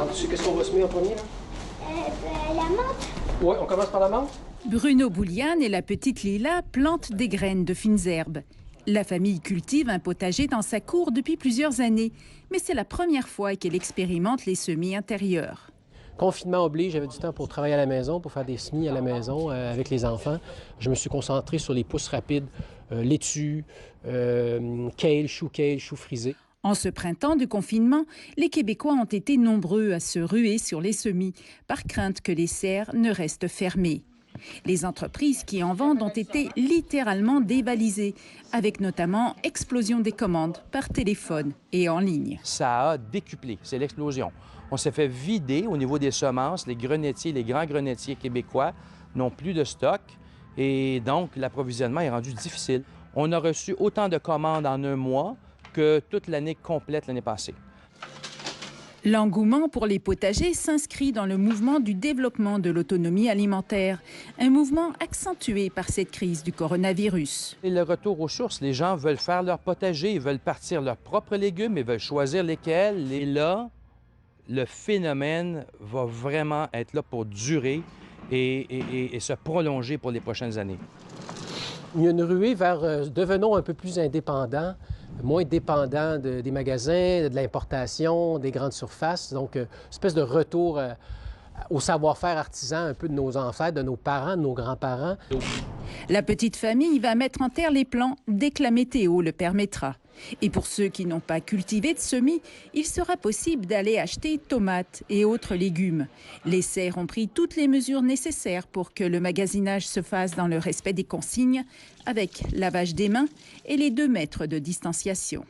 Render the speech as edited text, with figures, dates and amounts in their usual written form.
Alors, tu sais qu'est-ce qu'on va semer en premier, là? La menthe. Oui, on commence par la menthe. Bruno Bouliane et la petite Lila plantent des graines de fines herbes. La famille cultive un potager dans sa cour depuis plusieurs années, mais c'est la première fois qu'elle expérimente les semis intérieurs. Confinement oblige, j'avais du temps pour travailler à la maison, pour faire des semis à la maison avec les enfants. Je me suis concentré sur les pousses rapides, laitue, kale, chou frisé. En ce printemps de confinement, les Québécois ont été nombreux à se ruer sur les semis, par crainte que les serres ne restent fermées. Les entreprises qui en vendent ont été littéralement dévalisées, avec notamment explosion des commandes par téléphone et en ligne. Ça a décuplé, c'est l'explosion. On s'est fait vider au niveau des semences. Les grenetiers, les grands grenetiers québécois n'ont plus de stock et donc l'approvisionnement est rendu difficile. On a reçu autant de commandes en un mois que toute l'année complète l'année passée. L'engouement pour les potagers s'inscrit dans le mouvement du développement de l'autonomie alimentaire, un mouvement accentué par cette crise du coronavirus. Et le retour aux sources, les gens veulent faire leur potager, ils veulent partir leurs propres légumes, ils veulent choisir lesquels. Et là, le phénomène va vraiment être là pour durer et se prolonger pour les prochaines années. Il y a une ruée vers devenons un peu plus indépendants, moins dépendants des magasins, de l'importation, des grandes surfaces. Donc, une espèce de retour au savoir-faire artisan un peu de nos ancêtres, de nos parents, de nos grands-parents. La petite famille va mettre en terre les plants dès que la météo le permettra. Et pour ceux qui n'ont pas cultivé de semis, il sera possible d'aller acheter tomates et autres légumes. Les serres ont pris toutes les mesures nécessaires pour que le magasinage se fasse dans le respect des consignes, avec lavage des mains et les 2 mètres de distanciation.